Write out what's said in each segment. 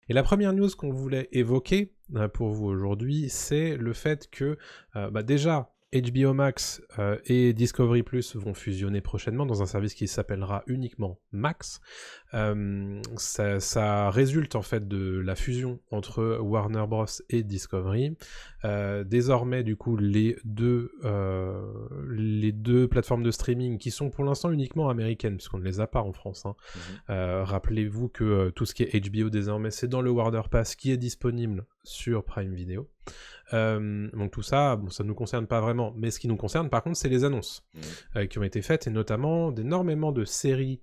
Et la première news qu'on voulait évoquer pour vous aujourd'hui, c'est le fait que déjà HBO Max et Discovery Plus vont fusionner prochainement dans un service qui s'appellera uniquement Max. Ça résulte en fait de la fusion entre Warner Bros et Discovery. Désormais, du coup, les deux plateformes de streaming qui sont pour l'instant uniquement américaines, puisqu'on ne les a pas en France. Rappelez-vous que tout ce qui est HBO désormais, c'est dans le Warner Pass qui est disponible sur Prime Video. Donc tout ça, ça ne nous concerne pas vraiment. Mais ce qui nous concerne, par contre, c'est les annonces qui ont été faites, et notamment d'énormément de séries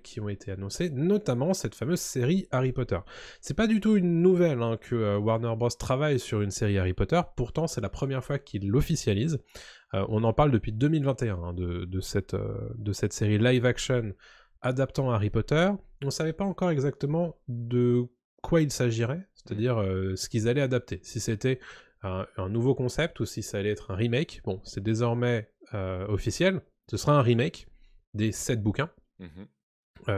qui ont été annoncées, notamment cette fameuse série Harry Potter. C'est pas du tout une nouvelle que Warner Bros. Travaille sur une série Harry Potter, pourtant c'est la première fois qu'ils l'officialisent. On en parle depuis 2021 de cette série live-action adaptant Harry Potter. On ne savait pas encore exactement de quoi il s'agirait, c'est-à-dire ce qu'ils allaient adapter. Si c'était un nouveau concept ou si ça allait être un remake. Bon, c'est désormais officiel. Ce sera un remake des 7 bouquins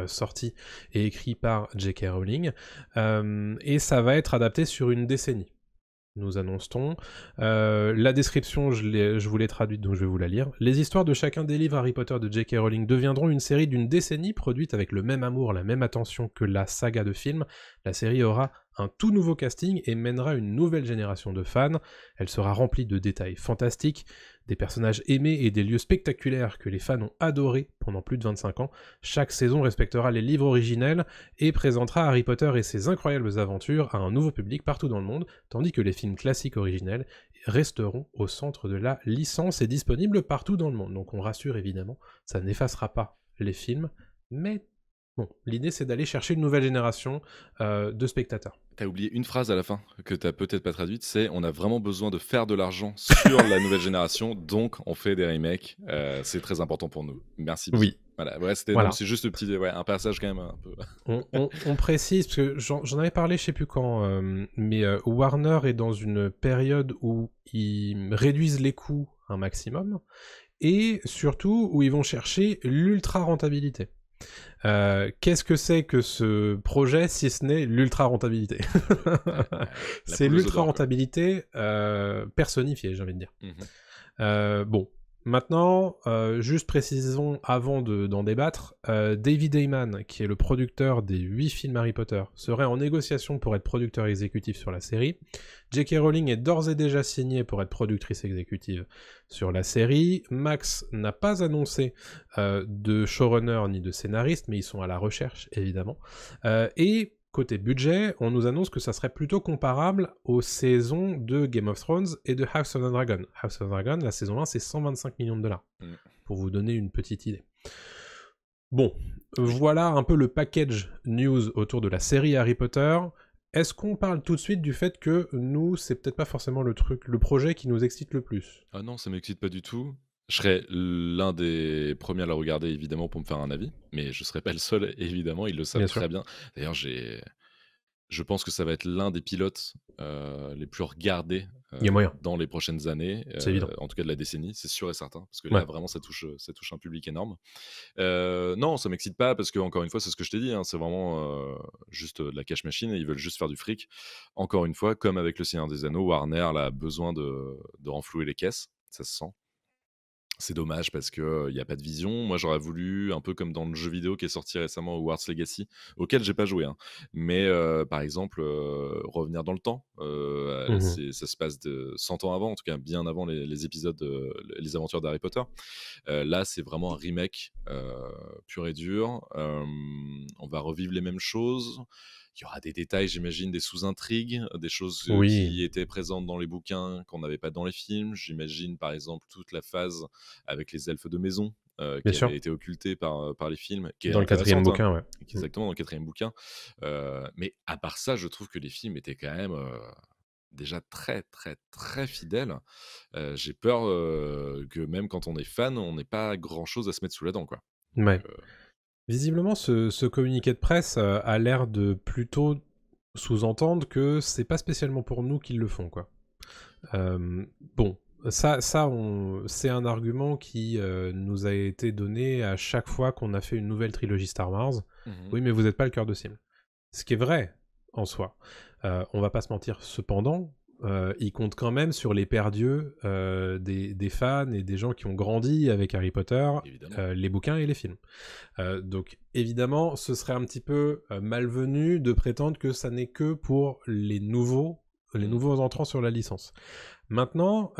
sortis et écrits par J.K. Rowling. Et ça va être adapté sur une décennie. Nous annonce-t-on. La description, je vous l'ai traduite, donc je vais vous la lire. Les histoires de chacun des livres Harry Potter de J.K. Rowling deviendront une série d'une décennie produite avec le même amour, la même attention que la saga de films. La série aura un tout nouveau casting et mènera une nouvelle génération de fans. Elle sera remplie de détails fantastiques, des personnages aimés et des lieux spectaculaires que les fans ont adorés pendant plus de 25 ans. Chaque saison respectera les livres originels et présentera Harry Potter et ses incroyables aventures à un nouveau public partout dans le monde, tandis que les films classiques originels resteront au centre de la licence et disponibles partout dans le monde. Donc on rassure évidemment, ça n'effacera pas les films, mais bon, l'idée c'est d'aller chercher une nouvelle génération de spectateurs. T'as oublié une phrase à la fin que t'as peut-être pas traduite, c'est on a vraiment besoin de faire de l'argent sur la nouvelle génération, donc on fait des remakes. C'est très important pour nous. Merci. Oui. Voilà, ouais, c'est juste un passage quand même un peu. on précise, parce que j'en avais parlé je sais plus quand, mais Warner est dans une période où ils réduisent les coûts un maximum, et surtout où ils vont chercher l'ultra rentabilité. Qu'est-ce que c'est que ce projet si ce n'est l'ultra rentabilité? C'est l'ultra rentabilité personnifiée, j'ai envie de dire. Bon, maintenant, juste précisons avant d'en débattre, David Heyman, qui est le producteur des 8 films Harry Potter, serait en négociation pour être producteur exécutif sur la série. J.K. Rowling est d'ores et déjà signée pour être productrice exécutive sur la série. Max n'a pas annoncé de showrunner ni de scénariste, mais ils sont à la recherche, évidemment. Et côté budget, on nous annonce que ça serait plutôt comparable aux saisons de Game of Thrones et de House of the Dragon. House of the Dragon, la saison 1, c'est 125 millions de dollars, pour vous donner une petite idée. Bon, voilà un peu le package news autour de la série Harry Potter. Est-ce qu'on parle tout de suite du fait que nous, c'est peut-être pas forcément le projet qui nous excite le plus? Ah non, ça m'excite pas du tout. Je serais l'un des premiers à la regarder, évidemment, pour me faire un avis. Mais je serais pas le seul, évidemment. Ils le savent très bien. D'ailleurs, je pense que ça va être l'un des pilotes les plus regardés dans les prochaines années. En tout cas, de la décennie, c'est sûr et certain. Parce que là, vraiment, ça touche un public énorme. Non, ça m'excite pas parce que, encore une fois, c'est ce que je t'ai dit. C'est vraiment juste de la cash machine et ils veulent juste faire du fric. Encore une fois, comme avec Le Seigneur des Anneaux, Warner a besoin de renflouer les caisses. Ça se sent. C'est dommage parce qu'il n'y a pas de vision. Moi, j'aurais voulu, un peu comme dans le jeu vidéo qui est sorti récemment, Hogwarts Legacy, auquel j'ai pas joué, mais par exemple, revenir dans le temps. Ça se passe de 100 ans avant, en tout cas bien avant les épisodes, les aventures d'Harry Potter. Là, c'est vraiment un remake pur et dur. On va revivre les mêmes choses. Il y aura des détails, j'imagine, des sous-intrigues, des choses qui étaient présentes dans les bouquins qu'on n'avait pas dans les films. J'imagine, par exemple, toute la phase avec les elfes de maison qui avait été occultée par les films. Qui est dans le 4e bouquin, ouais. Exactement, dans le 4e bouquin. Mais à part ça, je trouve que les films étaient quand même déjà très, très, très fidèles. J'ai peur que même quand on est fan, on n'ait pas grand-chose à se mettre sous la dent, quoi. Ouais. Donc, visiblement, ce communiqué de presse a l'air de plutôt sous-entendre que c'est pas spécialement pour nous qu'ils le font, quoi. Bon, ça c'est un argument qui nous a été donné à chaque fois qu'on a fait une nouvelle trilogie Star Wars. Oui, mais vous n'êtes pas le cœur de cible. Ce qui est vrai, en soi. On va pas se mentir, cependant, il compte quand même sur les paires d'yeux des fans et des gens qui ont grandi avec Harry Potter, les bouquins et les films. Donc évidemment, ce serait un petit peu malvenu de prétendre que ça n'est que pour les nouveaux entrants sur la licence. Maintenant,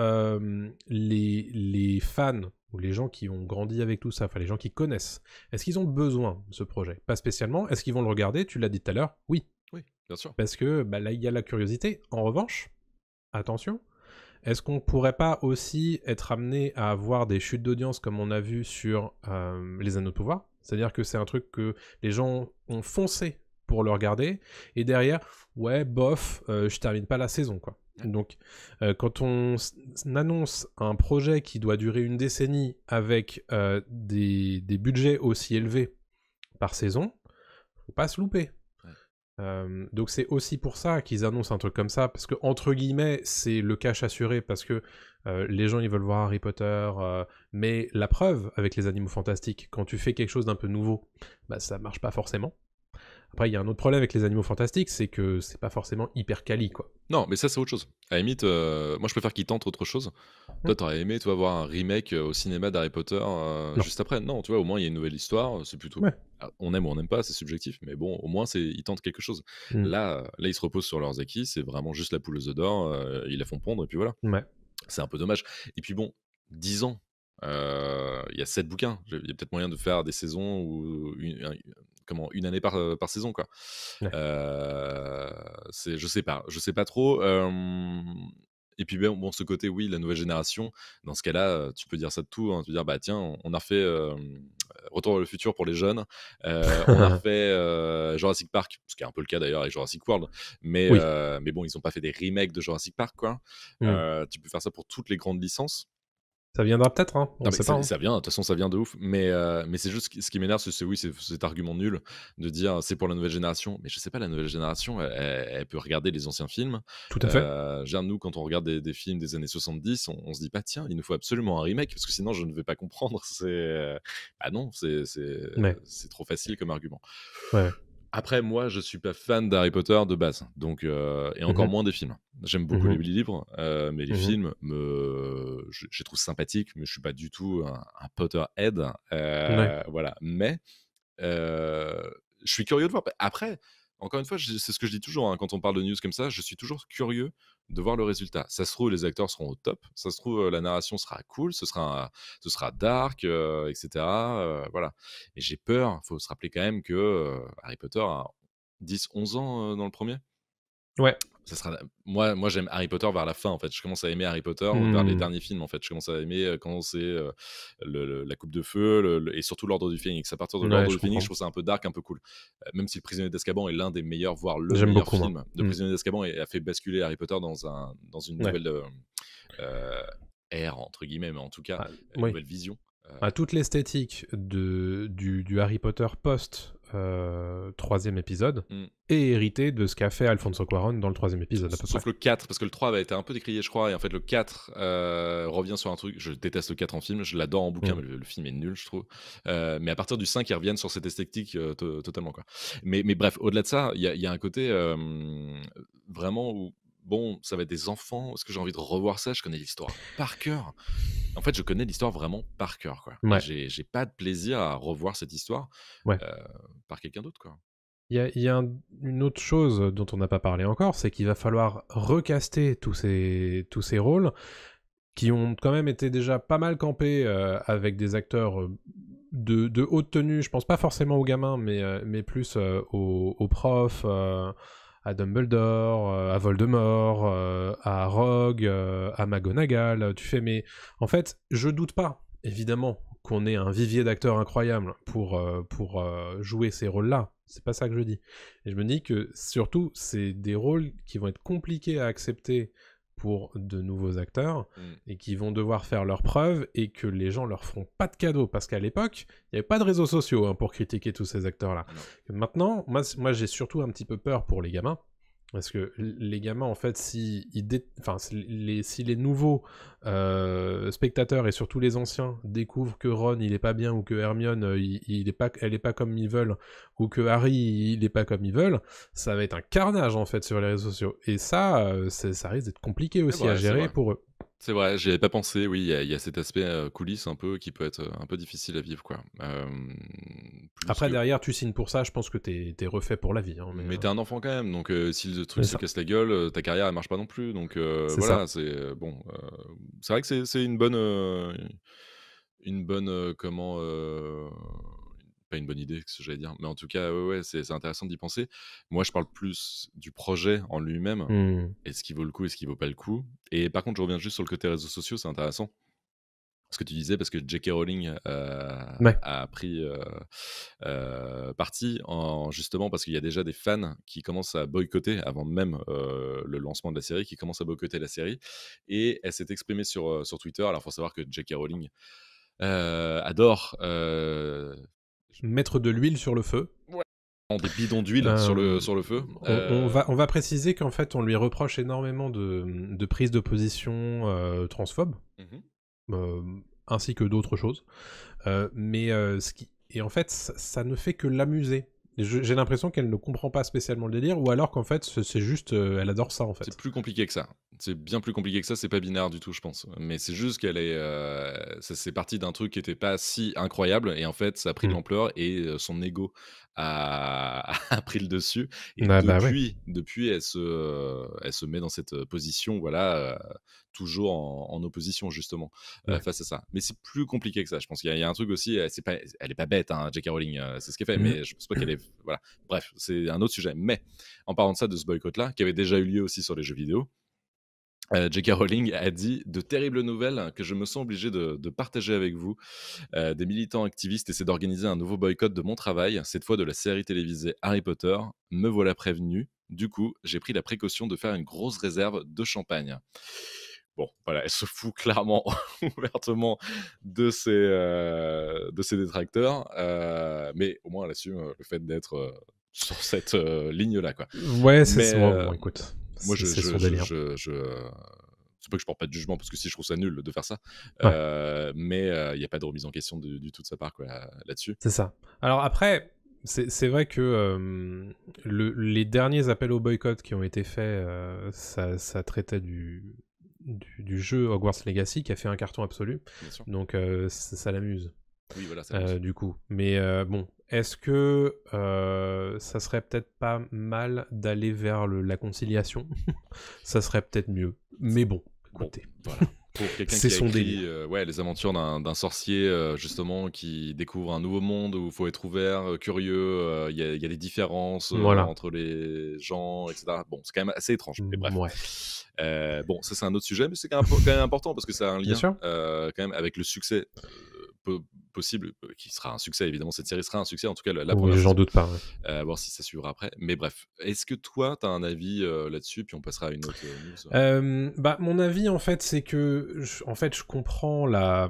les fans ou les gens qui ont grandi avec tout ça, enfin les gens qui connaissent, est-ce qu'ils ont besoin de ce projet? Pas spécialement. Est-ce qu'ils vont le regarder? Tu l'as dit tout à l'heure, oui. Oui, bien sûr. Parce que là, il y a la curiosité. En revanche, attention, est-ce qu'on pourrait pas aussi être amené à avoir des chutes d'audience comme on a vu sur les Anneaux de Pouvoir? C'est-à-dire que c'est un truc que les gens ont foncé pour le regarder, et derrière, ouais, bof, je termine pas la saison, quoi. Donc, quand on annonce un projet qui doit durer une décennie avec des budgets aussi élevés par saison, faut pas se louper. Donc c'est aussi pour ça qu'ils annoncent un truc comme ça, parce que entre guillemets c'est le cash assuré, parce que les gens ils veulent voir Harry Potter, mais la preuve avec les Animaux Fantastiques, quand tu fais quelque chose d'un peu nouveau, bah ça marche pas forcément. Après, il y a un autre problème avec les Animaux Fantastiques, c'est que c'est pas forcément hyper quali, quoi. Non, mais ça, c'est autre chose. À la limite, moi, je préfère qu'ils tentent autre chose. Toi, t'aurais aimé, toi, voir un remake au cinéma d'Harry Potter juste après. Non, tu vois, au moins, il y a une nouvelle histoire. C'est plutôt... Ouais. On aime ou on n'aime pas, c'est subjectif. Mais bon, au moins, ils tentent quelque chose. Là, ils se reposent sur leurs acquis. C'est vraiment juste la poule aux œufs d'or. Ils la font pondre, et puis voilà. Ouais. C'est un peu dommage. Et puis bon, 10 ans. Il y a 7 bouquins. Il y a peut-être moyen de faire des saisons ou une année par saison, quoi. Ouais. Je sais pas trop. Et puis bon, ce côté, oui, la nouvelle génération, dans ce cas-là, tu peux dire ça de tout, hein. Tu peux dire, bah tiens, on a refait Retour vers le futur pour les jeunes, on a refait Jurassic Park, ce qui est un peu le cas d'ailleurs avec Jurassic World, mais bon, ils ont pas fait des remakes de Jurassic Park, quoi. Tu peux faire ça pour toutes les grandes licences. Ça viendra peut-être, hein. On sait pas. Ça vient, de toute façon, ça vient de ouf. Mais c'est juste ce qui m'énerve, c'est cet argument nul de dire c'est pour la nouvelle génération. Mais je sais pas, la nouvelle génération, elle peut regarder les anciens films. Tout à fait. Nous, quand on regarde des films des années 70, on se dit pas, tiens, il nous faut absolument un remake, parce que sinon, je ne vais pas comprendre. Ah non, c'est trop facile comme argument. Ouais. Après, moi, je suis pas fan d'Harry Potter de base, donc et encore moins des films. J'aime beaucoup les livres, mais les films, je les trouve sympathiques, mais je suis pas du tout un Potterhead, voilà. Mais je suis curieux de voir. Après, encore une fois, c'est ce que je dis toujours, hein, quand on parle de news comme ça, je suis toujours curieux de voir le résultat. Ça se trouve, les acteurs seront au top. Ça se trouve, la narration sera cool, ce sera dark, etc. Voilà. Et j'ai peur, il faut se rappeler quand même que Harry Potter a 10-11 ans dans le premier. Ouais. Ça sera... Moi, j'aime Harry Potter vers la fin, en fait. Je commence à aimer Harry Potter vers les derniers films, en fait. Je commence à aimer quand c'est la Coupe de Feu et surtout l'Ordre du Phénix. À partir de l'Ordre du Phénix, je trouve ça un peu dark, un peu cool. Même si Le Prisonnier d'Azkaban est l'un des meilleurs, voire le meilleur film. Le Prisonnier d'Azkaban a fait basculer Harry Potter dans une nouvelle ère, entre guillemets, mais en tout cas, une nouvelle vision. Toute l'esthétique du Harry Potter post troisième épisode est héritée de ce qu'a fait Alfonso Cuarón dans le troisième épisode à peu près. Sauf le 4, parce que le 3 avait été un peu décrié, je crois, et en fait le 4 revient sur un truc, je déteste le 4 en film, je l'adore en bouquin, mais le film est nul, je trouve. Mais à partir du 5, ils reviennent sur cette esthétique totalement, quoi. Mais bref, au-delà de ça, il y a un côté vraiment où bon, ça va être des enfants. Est-ce que j'ai envie de revoir ça? Je connais l'histoire par cœur. En fait, je connais l'histoire vraiment par cœur, quoi. Ouais. J'ai pas de plaisir à revoir cette histoire par quelqu'un d'autre, quoi. Il y a une autre chose dont on n'a pas parlé encore, c'est qu'il va falloir recaster tous ces rôles qui ont quand même été déjà pas mal campés avec des acteurs de haute tenue. Je pense pas forcément aux gamins, mais plus aux profs, à Dumbledore, à Voldemort, à Rogue, à McGonagall. Mais en fait, je doute pas, évidemment, qu'on ait un vivier d'acteurs incroyable pour jouer ces rôles-là. C'est pas ça que je dis. Et je me dis que, surtout, c'est des rôles qui vont être compliqués à accepter pour de nouveaux acteurs et qui vont devoir faire leurs preuves et que les gens leur feront pas de cadeaux, parce qu'à l'époque, il n'y avait pas de réseaux sociaux pour critiquer tous ces acteurs-là. Maintenant, moi j'ai surtout un petit peu peur pour les gamins, Parce que les gamins, en fait, si les nouveaux spectateurs et surtout les anciens découvrent que Ron il est pas bien, ou que Hermione elle est pas comme ils veulent, ou que Harry il est pas comme ils veulent, ça va être un carnage en fait sur les réseaux sociaux. Et ça risque d'être compliqué aussi à gérer pour eux. C'est vrai, j'y avais pas pensé. Oui, il y a cet aspect coulisses un peu qui peut être un peu difficile à vivre, quoi. Après, derrière, tu signes pour ça, je pense que t'es refait pour la vie. Hein, mais t'es un enfant quand même, donc si le truc se casse la gueule, ta carrière elle marche pas non plus. Donc voilà, c'est bon. C'est vrai que c'est une bonne, comment. Pas une bonne idée, ce que j'allais dire, mais en tout cas, ouais, c'est intéressant d'y penser. Moi, je parle plus du projet en lui-même. Est-ce qu'il vaut le coup, est-ce qu'il vaut pas le coup? Et par contre, je reviens juste sur le côté réseaux sociaux, c'est intéressant. Ce que tu disais, parce que J.K. Rowling a pris parti justement parce qu'il y a déjà des fans qui commencent à boycotter, avant même le lancement de la série, qui commencent à boycotter la série. Et elle s'est exprimée sur Twitter. Alors, il faut savoir que J.K. Rowling adore mettre de l'huile sur le feu. Ouais. Des bidons d'huile sur le feu. On va préciser qu'en fait, on lui reproche énormément de prise de position transphobe, ainsi que d'autres choses. Et en fait, ça ne fait que l'amuser. J'ai l'impression qu'elle ne comprend pas spécialement le délire, ou alors qu'en fait, c'est juste, elle adore ça, en fait. C'est plus compliqué que ça. C'est bien plus compliqué que ça, c'est pas binaire du tout, je pense. Mais c'est juste qu'elle est... c'est parti d'un truc qui était pas si incroyable, et en fait, ça a pris de l'ampleur, et son ego a pris le dessus. Et depuis elle se met dans cette position, voilà, toujours en opposition, justement, face à ça. Mais c'est plus compliqué que ça, je pense. Il y a un truc aussi, elle est pas bête, hein, J.K. Rowling, c'est ce qu'elle fait, mais je pense pas qu'elle est... Voilà. Bref, c'est un autre sujet. Mais en parlant de ça, de ce boycott-là, qui avait déjà eu lieu aussi sur les jeux vidéo, J.K. Rowling a dit de terribles nouvelles que je me sens obligé de partager avec vous. Des militants activistes essaient d'organiser un nouveau boycott de mon travail, cette fois de la série télévisée Harry Potter. Me voilà prévenu. Du coup, j'ai pris la précaution de faire une grosse réserve de champagne. Bon, voilà, elle se fout clairement, ouvertement de ses détracteurs, mais au moins elle assume le fait d'être sur cette ligne-là, quoi. Ouais, c'est bon, écoute. Moi, c'est pas que je porte pas de jugement, parce que si je trouve ça nul de faire ça, mais il n'y a pas de remise en question du tout de sa part, quoi, là-dessus. C'est ça. Alors après, c'est vrai que les derniers appels au boycott qui ont été faits, ça traitait du jeu Hogwarts Legacy, qui a fait un carton absolu. Donc ça l'amuse. Oui, voilà, ça l'amuse. Du coup. Mais bon, est-ce que ça serait peut-être pas mal d'aller vers la conciliation? Ça serait peut-être mieux. Mais bon, écoutez. Voilà. Pour quelqu'un qui a écrit les aventures d'un sorcier, justement, qui découvre un nouveau monde où il faut être ouvert, curieux, il y a des différences entre les gens, etc. Bon, c'est quand même assez étrange, mais bref. Bon, ça c'est un autre sujet, mais c'est quand même important, parce que ça a un lien quand même avec le succès possible, qui sera un succès, évidemment, cette série sera un succès, en tout cas la première. J'en doute pas. Voir si ça suivra après, mais bref. Est-ce que toi, tu as un avis là-dessus, puis on passera à une autre news? Mon avis, en fait, c'est que je comprends la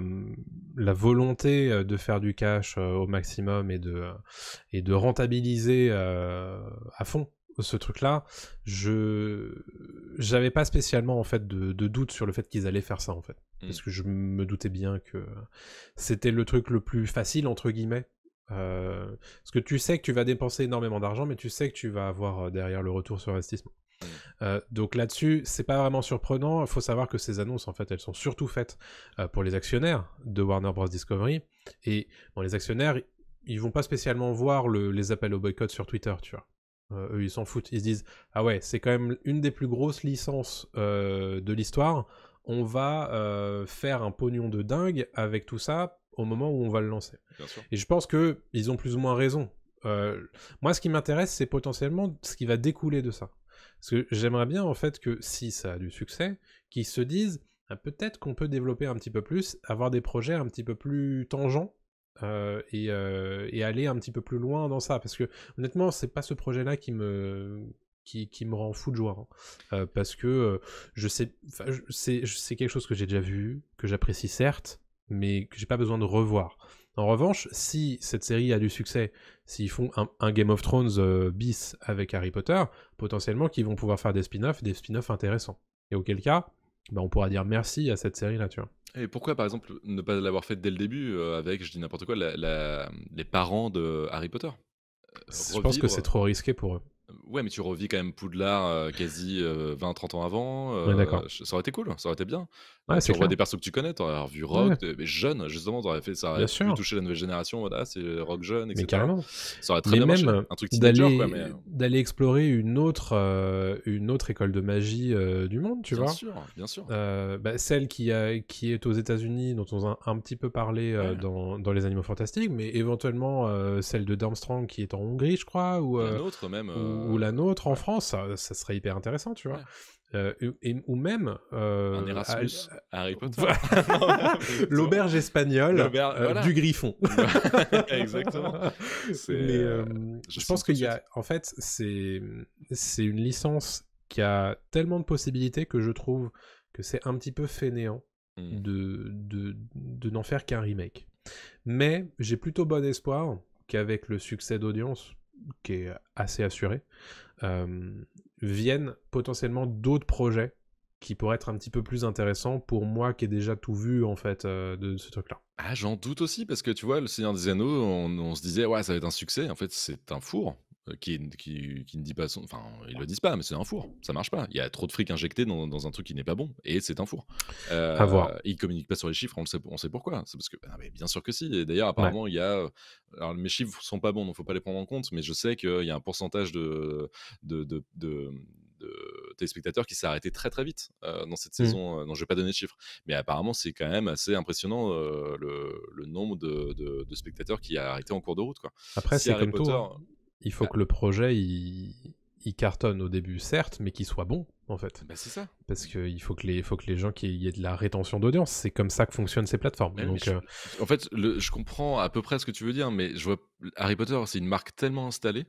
volonté de faire du cash au maximum et de rentabiliser à fond ce truc-là. J'avais pas spécialement, en fait, de doute sur le fait qu'ils allaient faire ça, en fait. Parce que je me doutais bien que c'était le truc le plus facile, entre guillemets. Parce que tu sais que tu vas dépenser énormément d'argent, mais tu sais que tu vas avoir derrière le retour sur investissement. Donc là-dessus, c'est pas vraiment surprenant. Il faut savoir que ces annonces, en fait, elles sont surtout faites pour les actionnaires de Warner Bros. Discovery. Et bon, les actionnaires, ils vont pas spécialement voir les appels au boycott sur Twitter, tu vois. Eux, ils s'en foutent. Ils se disent, ah ouais, c'est quand même une des plus grosses licences de l'histoire. On va faire un pognon de dingue avec tout ça au moment où on va le lancer. Et je pense qu'ils ont plus ou moins raison. Moi, ce qui m'intéresse, c'est potentiellement ce qui va découler de ça. Parce que j'aimerais bien, en fait, que si ça a du succès, qu'ils se disent, peut-être qu'on peut développer un petit peu plus, avoir des projets un petit peu plus tangents, et aller un petit peu plus loin dans ça. Parce que, honnêtement, c'est pas ce projet-là qui me rend fou de joie, hein. Parce que c'est quelque chose que j'ai déjà vu, que j'apprécie certes, mais que j'ai pas besoin de revoir. En revanche, si cette série a du succès, s'ils font un Game of Thrones bis avec Harry Potter, potentiellement qu'ils vont pouvoir faire des spin-offs intéressants. Et auquel cas, on pourra dire merci à cette série-là, tu vois. Et pourquoi, par exemple, ne pas l'avoir fait dès le début avec, je dis n'importe quoi, les parents de Harry Potter? Je pense que c'est trop risqué pour eux. Ouais, mais tu revis quand même Poudlard quasi 20-30 ans avant. Ouais, d'accord. Ça aurait été cool, ça aurait été bien. Ouais, Tu c'est revois clair. des persos que tu connais, tu aurais revu Ouais, Rogue, mais jeune, justement, ça aurait bien pu sûr. toucher la nouvelle génération. Voilà, c'est Rogue jeune, Mais etc. carrément. Ça aurait très Mais bien marché. même Un truc teenager, quoi. d'aller explorer une autre école de magie du monde, tu Bien vois. sûr, bien sûr. Celle qui est aux États-Unis, dont on a un petit peu parlé Ouais. dans Les Animaux Fantastiques, mais éventuellement celle de Darmstrong qui est en Hongrie, je crois, ou La nôtre, même. ou la nôtre en ouais. France, ça serait hyper intéressant, tu vois. Ouais. Ou même Un Erasmus, Harry Potter. l'auberge espagnole Voilà. du Griffon. Exactement. Mais je pense qu'il y a, en fait, c'est une licence qui a tellement de possibilités que je trouve que c'est un petit peu fainéant de n'en faire qu'un remake. Mais j'ai plutôt bon espoir qu'avec le succès d'audience, qui est assez assuré, viennent potentiellement d'autres projets qui pourraient être un petit peu plus intéressants pour moi qui ai déjà tout vu en fait de ce truc-là. Ah, j'en doute aussi, parce que tu vois, Le Seigneur des Anneaux, on se disait, ouais, ça va être un succès. En fait, c'est un four qui ne dit pas son. Enfin, ils le disent pas, mais c'est un four. Ça marche pas. Il y a trop de fric injecté dans un truc qui n'est pas bon, et c'est un four. À voir. Ils communiquent pas sur les chiffres, on sait pourquoi. C'est parce que, mais bien sûr que si. Et d'ailleurs, apparemment, il y a. Alors, mes chiffres sont pas bons, donc faut pas les prendre en compte, mais je sais qu'il y a un pourcentage de téléspectateurs qui s'est arrêté très très vite dans cette saison. Non, je vais pas donner de chiffres, mais apparemment c'est quand même assez impressionnant le nombre de spectateurs qui a arrêté en cours de route, quoi. Après, Si c'est Harry comme Potter, tout, hein. Il faut que le projet il cartonne au début, certes, mais qu'il soit bon en fait. c'est ça. Parce qu'il faut que les gens qu'il y ait de la rétention d'audience. C'est comme ça que fonctionnent ces plateformes. Mais Donc, en fait, je comprends à peu près ce que tu veux dire, mais je vois Harry Potter, c'est une marque tellement installée.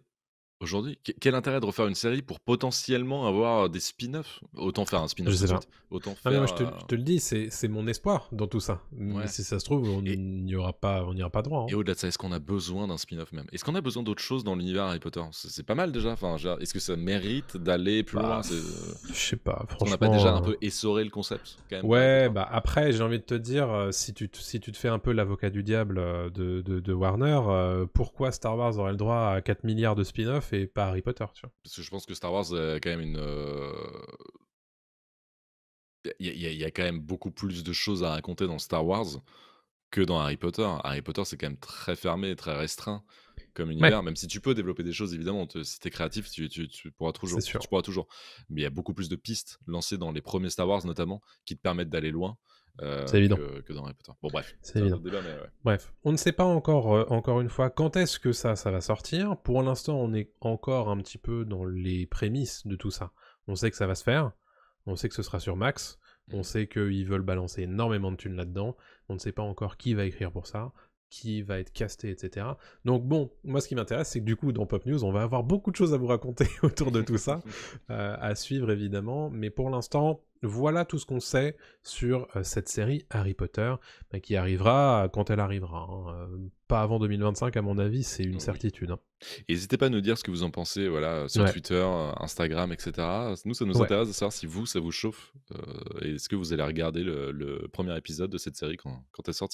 Aujourd'hui, quel intérêt de refaire une série pour potentiellement avoir des spin-offs? Autant faire un spin-off je tout de sais pas. suite. Autant Non, mais faire. moi, je te le dis, c'est mon espoir dans tout ça. Mais si ça se trouve, on n'ira pas droit. Hein. Et au-delà de ça, est-ce qu'on a besoin d'un spin-off même? Est-ce qu'on a besoin d'autre chose dans l'univers Harry Potter? C'est pas mal déjà. Enfin, est-ce que ça mérite d'aller plus loin? Je sais pas, franchement. On n'a pas déjà un peu essoré le concept quand même? Ouais, après, j'ai envie de te dire, si tu te fais un peu l'avocat du diable de Warner, pourquoi Star Wars aurait le droit à 4 milliards de spin-off et pas Harry Potter, tu vois? Parce que je pense que Star Wars a quand même une. Il y a quand même beaucoup plus de choses à raconter dans Star Wars que dans Harry Potter. Harry Potter, c'est quand même très fermé, très restreint comme univers, même si tu peux développer des choses, évidemment. Si t'es créatif, tu pourras toujours. C'est sûr. Tu pourras toujours. Mais il y a beaucoup plus de pistes lancées dans les premiers Star Wars, notamment, qui te permettent d'aller loin. C'est évident. Que dans Harry Potter. Bon, bref, c'est évident. Un autre débat, mais ouais. Bref, on ne sait pas encore une fois quand est-ce que ça va sortir. Pour l'instant, on est encore un petit peu dans les prémices de tout ça. On sait que ça va se faire, on sait que ce sera sur Max, on sait qu'ils veulent balancer énormément de thunes là-dedans, on ne sait pas encore qui va écrire pour ça, qui va être casté, etc. Donc bon, moi ce qui m'intéresse, c'est que du coup, dans Pop News, on va avoir beaucoup de choses à vous raconter autour de tout ça, à suivre évidemment, mais pour l'instant, voilà tout ce qu'on sait sur cette série Harry Potter, qui arrivera quand elle arrivera. Hein. Pas avant 2025, à mon avis, c'est une certitude. Hein. N'hésitez pas à nous dire ce que vous en pensez sur Twitter, Instagram, etc. Nous, ça nous intéresse de savoir si ça vous chauffe. Et est-ce que vous allez regarder le premier épisode de cette série quand elle sortira.